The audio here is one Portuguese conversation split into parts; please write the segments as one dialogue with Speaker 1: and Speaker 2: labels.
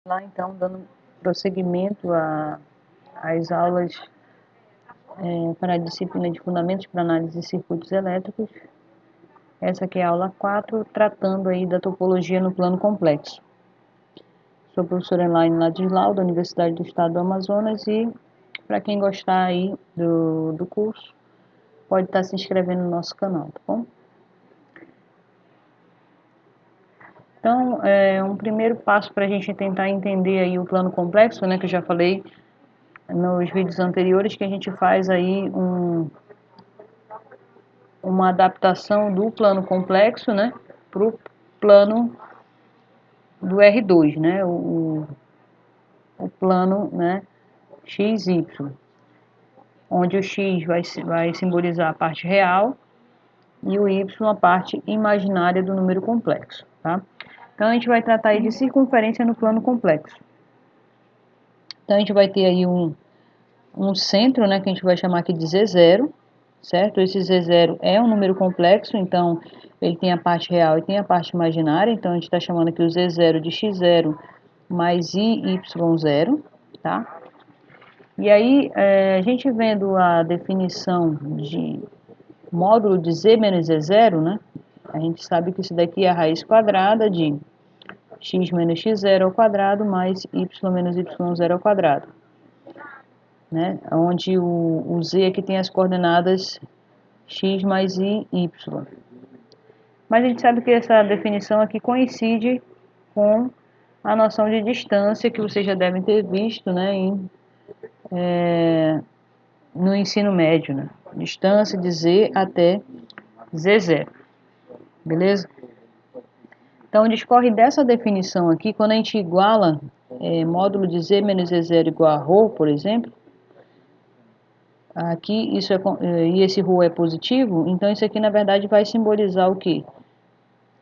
Speaker 1: Lá então, dando prosseguimento às aulas para a disciplina de Fundamentos para Análise de Circuitos Elétricos. Essa aqui é a aula 4, tratando aí da topologia no plano complexo. Sou professora Elaine Ladislau, da Universidade do Estado do Amazonas, e para quem gostar aí do curso, pode estar se inscrevendo no nosso canal, tá bom? Então, um primeiro passo para a gente tentar entender aí o plano complexo, né, que eu já falei nos vídeos anteriores, que a gente faz aí uma adaptação do plano complexo, né, para o plano do R2, né, o plano, né, XY, onde o X vai simbolizar a parte real e o Y a parte imaginária do número complexo, tá? Então, a gente vai tratar aí de circunferência no plano complexo. Então, a gente vai ter aí um centro, né, que a gente vai chamar aqui de Z0, certo? Esse Z0 é um número complexo, então ele tem a parte real e tem a parte imaginária, então a gente está chamando aqui o Z0 de X0 mais IY0, tá? E aí, a gente vendo a definição de módulo de Z menos Z0, né? A gente sabe que isso daqui é a raiz quadrada de x menos x0 ao quadrado mais y menos y0 ao quadrado, né? Onde o z aqui tem as coordenadas x mais y. Mas a gente sabe que essa definição aqui coincide com a noção de distância que vocês já devem ter visto, né, no ensino médio, né? Distância de z até z0, beleza? Então, discorre dessa definição aqui, quando a gente iguala módulo de z menos z0 igual a ρ, por exemplo, aqui isso e esse ρ é positivo, então isso aqui na verdade vai simbolizar o quê?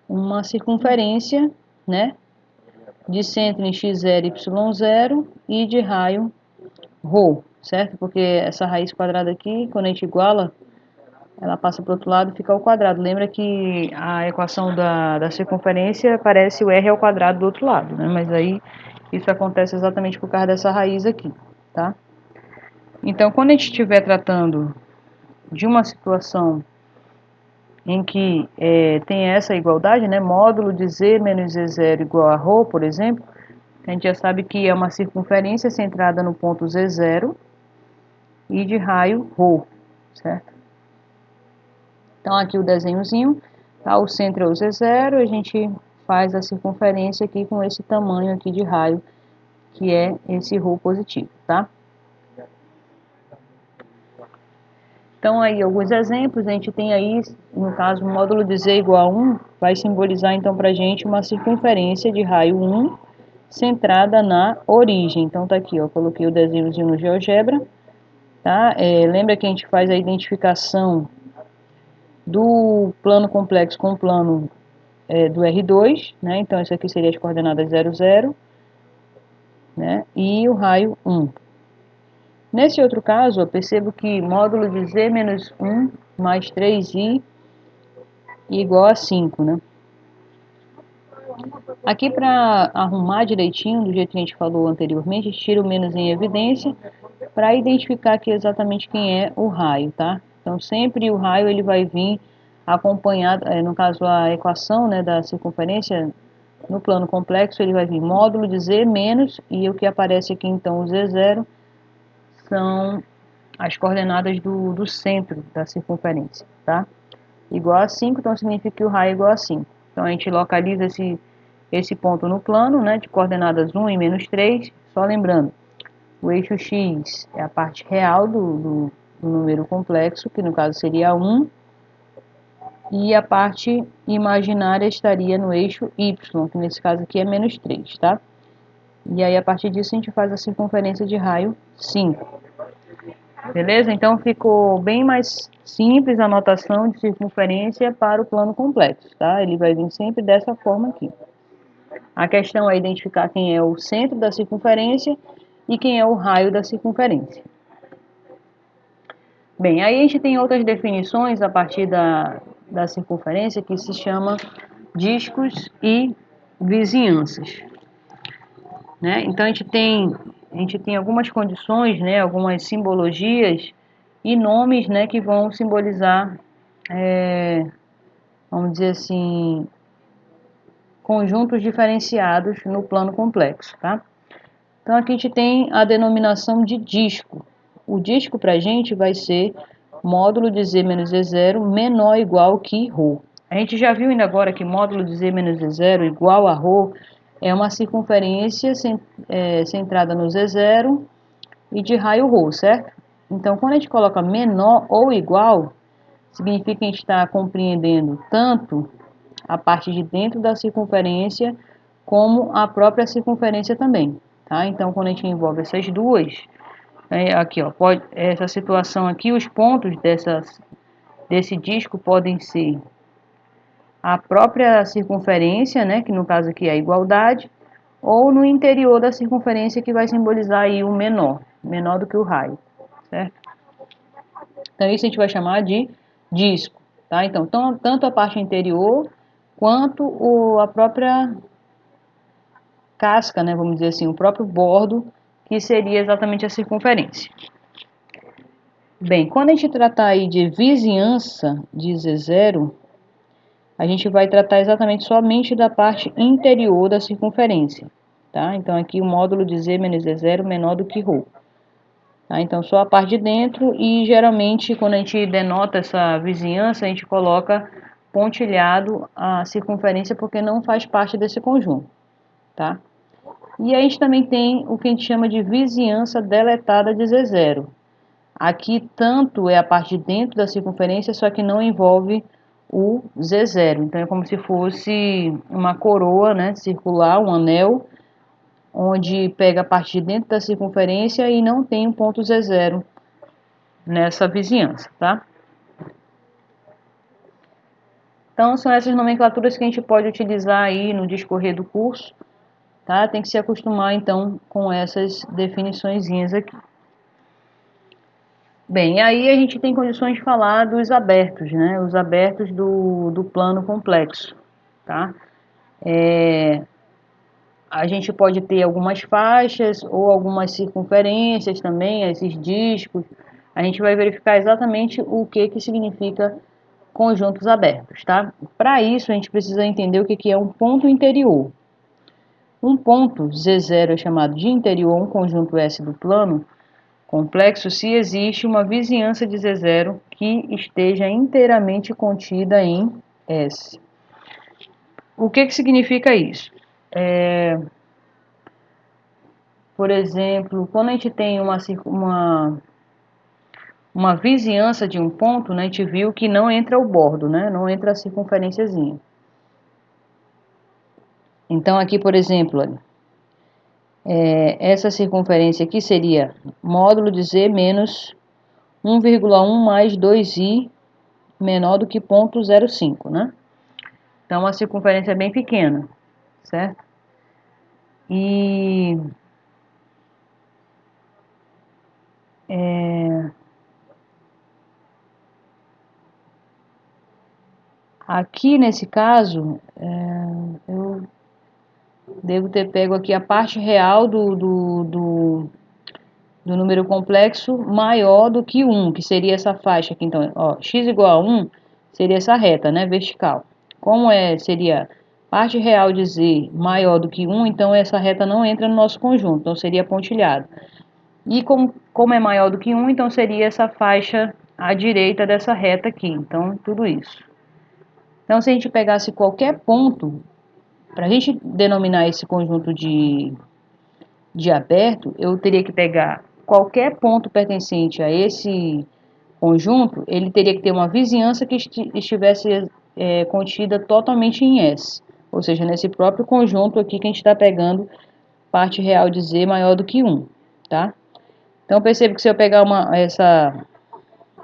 Speaker 1: Uma circunferência, né, de centro em x0 e y0 e de raio ρ, certo? Porque essa raiz quadrada aqui, quando a gente iguala, ela passa para o outro lado e fica ao quadrado. Lembra que a equação da circunferência parece o r ao quadrado do outro lado, né? Mas aí isso acontece exatamente por causa dessa raiz aqui, tá? Então, quando a gente estiver tratando de uma situação em que tem essa igualdade, né, módulo de z menos z0 igual a ρ, por exemplo, a gente já sabe que é uma circunferência centrada no ponto z0 e de raio ρ, certo? Então, aqui o desenhozinho, tá? O centro é o z0, a gente faz a circunferência aqui com esse tamanho aqui de raio, que é esse ρ positivo, tá? Então, aí, alguns exemplos, a gente tem aí, no caso, o módulo de z igual a 1, vai simbolizar, então, para a gente uma circunferência de raio 1, centrada na origem. Então, tá aqui, ó, coloquei o desenhozinho no GeoGebra, tá? Lembra que a gente faz a identificação do plano complexo com o plano do R2, né? Então, isso aqui seria as coordenadas 0, 0, né? E o raio 1. Nesse outro caso, eu percebo que módulo de z menos 1 mais 3i igual a 5, né? Aqui, para arrumar direitinho, do jeito que a gente falou anteriormente, a gente tira o menos em evidência para identificar aqui exatamente quem é o raio, tá? Então, sempre o raio ele vai vir acompanhado, no caso a equação, né, da circunferência no plano complexo, ele vai vir módulo de z menos, e o que aparece aqui então, o z0, são as coordenadas do centro da circunferência, tá? Igual a 5, então significa que o raio é igual a 5. Então, a gente localiza esse ponto no plano, né, de coordenadas 1 e menos 3, só lembrando, o eixo x é a parte real do número complexo, que no caso seria 1, e a parte imaginária estaria no eixo y, que nesse caso aqui é menos 3, tá? E aí, a partir disso, a gente faz a circunferência de raio 5. Beleza? Então, ficou bem mais simples a notação de circunferência para o plano complexo, tá? Ele vai vir sempre dessa forma aqui. A questão é identificar quem é o centro da circunferência e quem é o raio da circunferência. Bem, aí a gente tem outras definições a partir da circunferência que se chama discos e vizinhanças. né? Então a gente tem algumas condições, né, algumas simbologias e nomes, né, que vão simbolizar, vamos dizer assim, conjuntos diferenciados no plano complexo, tá? Então aqui a gente tem a denominação de disco. O disco para a gente vai ser módulo de Z menos Z0 menor ou igual que ρ. A gente já viu ainda agora que módulo de Z menos Z0 igual a ρ é uma circunferência centrada no Z0 e de raio ρ, certo? Então, quando a gente coloca menor ou igual, significa que a gente está compreendendo tanto a parte de dentro da circunferência como a própria circunferência também, tá? Então, quando a gente envolve essas duas, aqui, ó, essa situação aqui, os pontos desse disco podem ser a própria circunferência, né, que no caso aqui é a igualdade, ou no interior da circunferência que vai simbolizar aí o menor do que o raio, certo? Então isso a gente vai chamar de disco, tá? Então tanto a parte interior quanto a própria casca, né, vamos dizer assim, o próprio bordo, que seria exatamente a circunferência. Bem, quando a gente tratar aí de vizinhança de Z0, a gente vai tratar exatamente somente da parte interior da circunferência, tá? Então aqui o módulo de Z menos Z0 menor do que ρ. Tá? Então só a parte de dentro, e geralmente quando a gente denota essa vizinhança, a gente coloca pontilhado a circunferência porque não faz parte desse conjunto, tá? E a gente também tem o que a gente chama de vizinhança deletada de Z0. Aqui tanto é a parte de dentro da circunferência, só que não envolve o Z0. Então é como se fosse uma coroa, né, circular, um anel, onde pega a parte de dentro da circunferência e não tem um ponto Z0 nessa vizinhança, tá? Então são essas nomenclaturas que a gente pode utilizar aí no discorrer do curso, tá? Tem que se acostumar então com essas definiçõezinhas aqui. Bem, aí a gente tem condições de falar dos abertos, né? Os abertos do plano complexo, tá? A gente pode ter algumas faixas ou algumas circunferências também, esses discos. A gente vai verificar exatamente o que significa conjuntos abertos, tá? Para isso, a gente precisa entender o que é um ponto interior. Um ponto Z0 é chamado de interior, um conjunto S do plano complexo, se existe uma vizinhança de Z0 que esteja inteiramente contida em S. O que significa isso? Por exemplo, quando a gente tem uma vizinhança de um ponto, né, a gente viu que não entra o bordo, né, não entra a circunferênciazinha. Então, aqui, por exemplo, olha, essa circunferência aqui seria módulo de Z menos 1,1 mais 2i menor do que 0,05, né? Então, a circunferência é bem pequena, certo? E aqui nesse caso, eu devo ter pego aqui a parte real do número complexo maior do que 1, que seria essa faixa aqui. Então, ó, x igual a 1 seria essa reta, né, vertical. Como seria parte real de z maior do que 1, então essa reta não entra no nosso conjunto, então seria pontilhado. E como é maior do que 1, então seria essa faixa à direita dessa reta aqui. Então, tudo isso. Então, se a gente pegasse qualquer ponto, para a gente denominar esse conjunto de aberto, eu teria que pegar qualquer ponto pertencente a esse conjunto, ele teria que ter uma vizinhança que estivesse contida totalmente em S. Ou seja, nesse próprio conjunto aqui que a gente está pegando parte real de Z maior do que 1, tá? Então, perceba que se eu pegar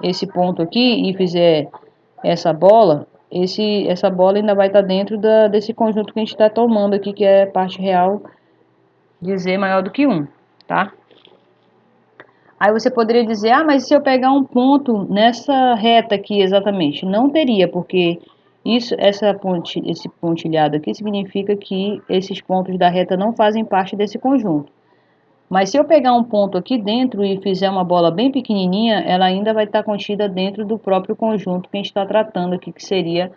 Speaker 1: esse ponto aqui e fizer essa bola, essa bola ainda vai estar dentro desse conjunto que a gente está tomando aqui, que é parte real de Z maior do que 1, tá? Aí você poderia dizer, ah, mas se eu pegar um ponto nessa reta aqui exatamente? Não teria, porque Esse pontilhado aqui significa que esses pontos da reta não fazem parte desse conjunto. Mas se eu pegar um ponto aqui dentro e fizer uma bola bem pequenininha, ela ainda vai estar contida dentro do próprio conjunto que a gente está tratando aqui, que seria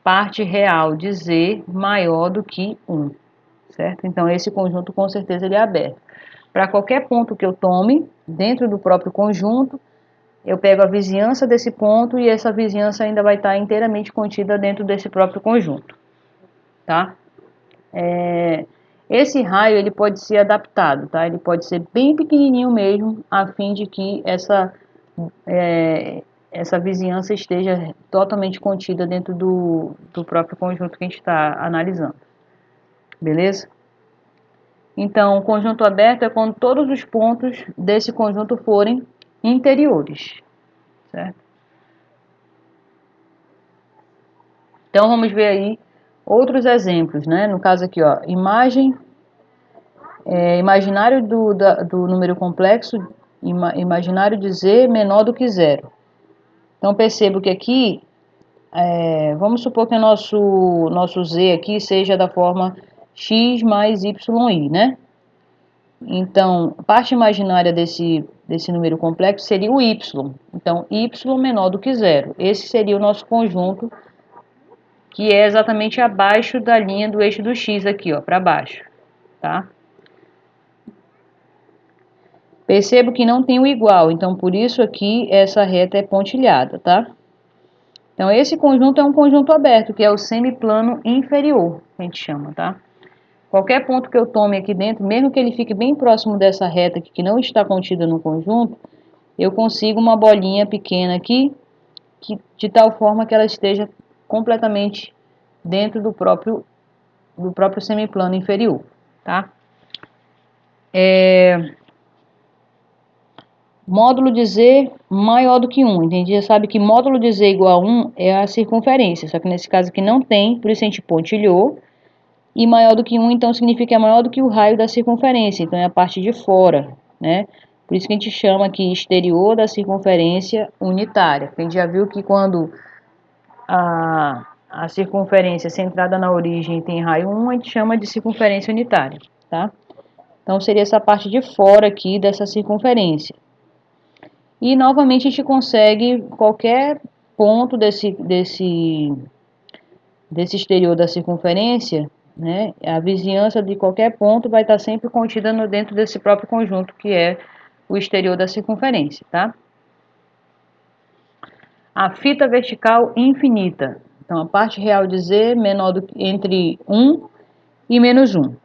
Speaker 1: parte real de Z maior do que 1, certo? Então, esse conjunto com certeza ele é aberto. Para qualquer ponto que eu tome dentro do próprio conjunto, eu pego a vizinhança desse ponto e essa vizinhança ainda vai estar inteiramente contida dentro desse próprio conjunto, tá? Esse raio ele pode ser adaptado, tá? Ele pode ser bem pequenininho mesmo, a fim de que essa vizinhança esteja totalmente contida dentro do próprio conjunto que a gente está analisando, beleza? Então, o conjunto aberto é quando todos os pontos desse conjunto forem interiores, certo? Então, vamos ver aí outros exemplos, né? No caso aqui, ó, imaginário do número complexo, imaginário de Z menor do que zero. Então, percebo que aqui, vamos supor que o nosso Z aqui seja da forma x mais yi, né? Então, a parte imaginária desse número complexo seria o y. Então, y menor do que zero. Esse seria o nosso conjunto, que é exatamente abaixo da linha do eixo do x aqui, ó, para baixo, tá? Percebo que não tem o igual, então por isso aqui essa reta é pontilhada, tá? Então esse conjunto é um conjunto aberto, que é o semiplano inferior, que a gente chama, tá? Qualquer ponto que eu tome aqui dentro, mesmo que ele fique bem próximo dessa reta aqui, que não está contida no conjunto, eu consigo uma bolinha pequena aqui, de tal forma que ela esteja completamente dentro do próprio semiplano inferior, tá? Módulo de Z maior do que 1. A gente já sabe que módulo de Z igual a 1 é a circunferência, só que nesse caso aqui não tem, por isso a gente pontilhou. E maior do que 1, então, significa que é maior do que o raio da circunferência, então é a parte de fora, né? Por isso que a gente chama aqui exterior da circunferência unitária. A gente já viu que quando a circunferência centrada na origem tem raio 1, a gente chama de circunferência unitária, tá? Então, seria essa parte de fora aqui dessa circunferência. E, novamente, a gente consegue qualquer ponto desse exterior da circunferência, né? A vizinhança de qualquer ponto vai estar sempre contida dentro desse próprio conjunto, que é o exterior da circunferência, tá? A fita vertical infinita. Então, a parte real de Z menor do que entre 1 e menos 1.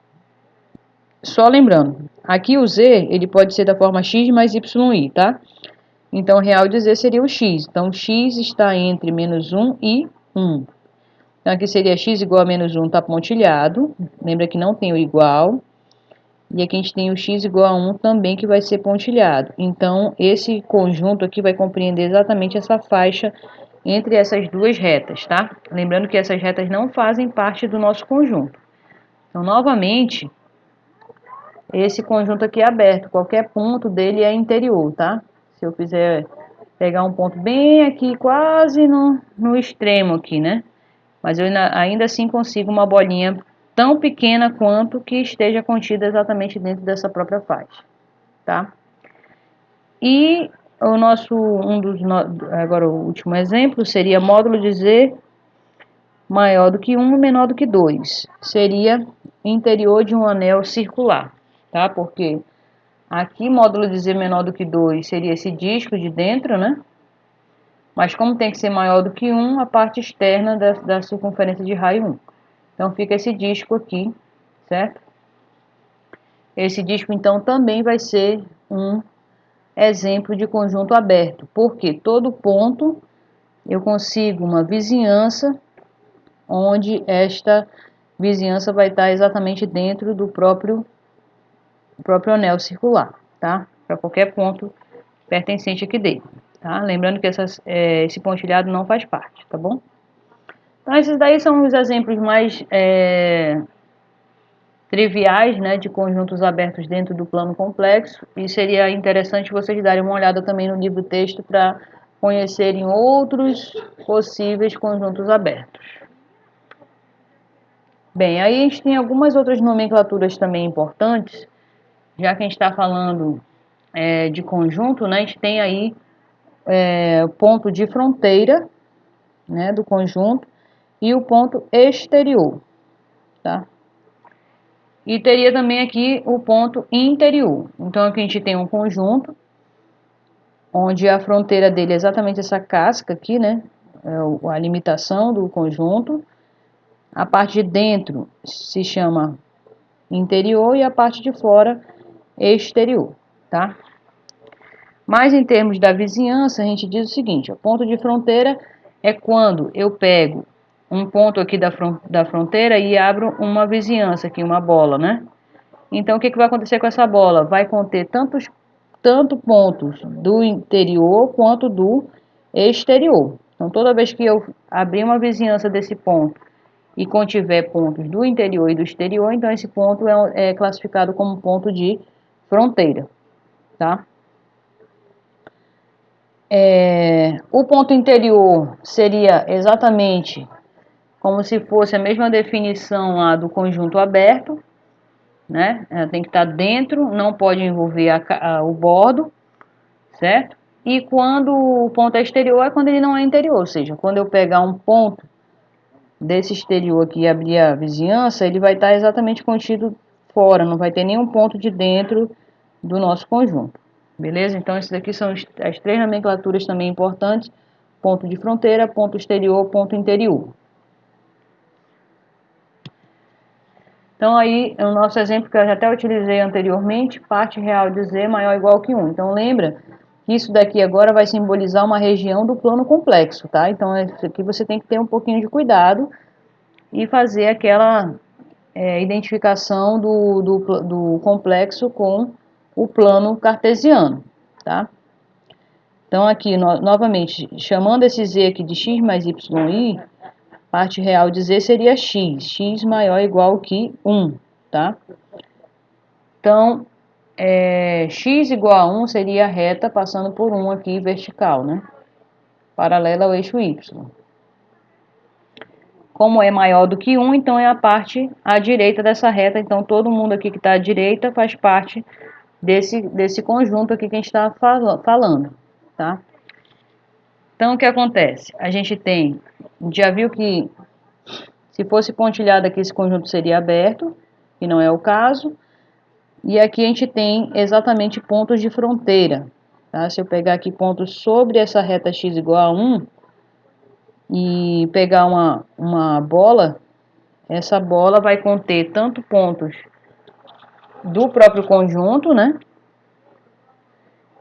Speaker 1: Só lembrando, aqui o Z, ele pode ser da forma x mais yi, tá? Então, o real de Z seria o x. Então, x está entre menos 1 e 1. Então, aqui seria x igual a menos 1, está pontilhado. Lembra que não tem o igual. E aqui a gente tem o x igual a 1 também, que vai ser pontilhado. Então, esse conjunto aqui vai compreender exatamente essa faixa entre essas duas retas, tá? Lembrando que essas retas não fazem parte do nosso conjunto. Então, novamente, esse conjunto aqui é aberto. Qualquer ponto dele é interior, tá? Se eu fizer pegar um ponto bem aqui, quase no extremo aqui, né? Mas eu ainda assim consigo uma bolinha tão pequena quanto que esteja contida exatamente dentro dessa própria faixa, tá? E agora o último exemplo seria módulo de Z maior do que 1 e menor do que 2. Seria interior de um anel circular, tá? Porque aqui módulo de Z menor do que 2 seria esse disco de dentro, né? Mas como tem que ser maior do que 1, a parte externa da circunferência de raio 1. Então, fica esse disco aqui, certo? Esse disco, então, também vai ser um exemplo de conjunto aberto, porque todo ponto eu consigo uma vizinhança, onde esta vizinhança vai estar exatamente dentro do próprio anel circular, tá? Para qualquer ponto pertencente aqui dele, tá? Lembrando que esse pontilhado não faz parte, tá bom? Então, esses daí são os exemplos mais triviais, né, de conjuntos abertos dentro do plano complexo, e seria interessante vocês darem uma olhada também no livro-texto para conhecerem outros possíveis conjuntos abertos. Bem, aí a gente tem algumas outras nomenclaturas também importantes, já que a gente está falando de conjunto, né? A gente tem aí o ponto de fronteira, né, do conjunto e o ponto exterior, tá? E teria também aqui o ponto interior. Então aqui a gente tem um conjunto, onde a fronteira dele é exatamente essa casca aqui, né? É a limitação do conjunto. A parte de dentro se chama interior e a parte de fora exterior, tá? Mas em termos da vizinhança, a gente diz o seguinte: o ponto de fronteira é quando eu pego um ponto aqui da fronteira e abro uma vizinhança aqui, uma bola, né? Então, o que vai acontecer com essa bola? Vai conter tanto pontos do interior quanto do exterior. Então, toda vez que eu abrir uma vizinhança desse ponto e contiver pontos do interior e do exterior, então esse ponto é classificado como ponto de fronteira, tá? O ponto interior seria exatamente como se fosse a mesma definição lá do conjunto aberto, né? Tem que estar dentro, não pode envolver o bordo, certo? E quando o ponto é exterior é quando ele não é interior, ou seja, quando eu pegar um ponto desse exterior aqui e abrir a vizinhança, ele vai estar exatamente contido fora, não vai ter nenhum ponto de dentro do nosso conjunto. Beleza? Então, esses aqui são as três nomenclaturas também importantes: ponto de fronteira, ponto exterior, ponto interior. Então, aí, o nosso exemplo que eu já até utilizei anteriormente, parte real de Z maior ou igual que 1. Então, lembra que isso daqui agora vai simbolizar uma região do plano complexo, tá? Então, isso aqui você tem que ter um pouquinho de cuidado e fazer aquela identificação do complexo com o plano cartesiano, tá? Então, aqui, novamente, chamando esse Z aqui de x mais y, parte real de Z seria x maior ou igual que 1, tá? Então, x igual a 1 seria a reta passando por 1 aqui, vertical, né? Paralela ao eixo y. Como é maior do que 1, então é a parte à direita dessa reta. Então, todo mundo aqui que está à direita faz parte desse conjunto aqui que a gente está falando, tá? Então, o que acontece? A gente já viu que se fosse pontilhado aqui, esse conjunto seria aberto, que não é o caso. E aqui a gente tem exatamente pontos de fronteira, tá? Se eu pegar aqui pontos sobre essa reta x igual a 1 e pegar uma bola, essa bola vai conter tanto pontos do próprio conjunto, né?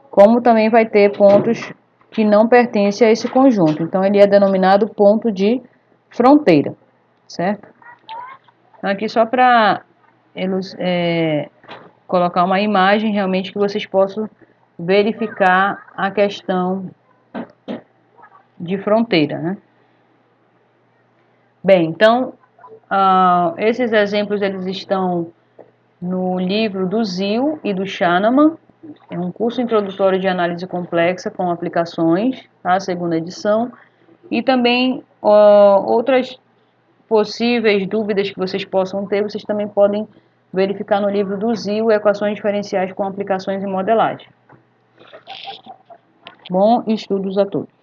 Speaker 1: Como também vai ter pontos que não pertencem a esse conjunto. Então, ele é denominado ponto de fronteira, certo? Então, aqui só para colocar uma imagem realmente que vocês possam verificar a questão de fronteira, né? Bem, então, esses exemplos eles estão no livro do Zil e do Kahneman, é um curso introdutório de análise complexa com aplicações, tá? A segunda edição, e também outras possíveis dúvidas que vocês possam ter, vocês também podem verificar no livro do Zil, Equações Diferenciais com Aplicações em Modelagem. Bom estudos a todos.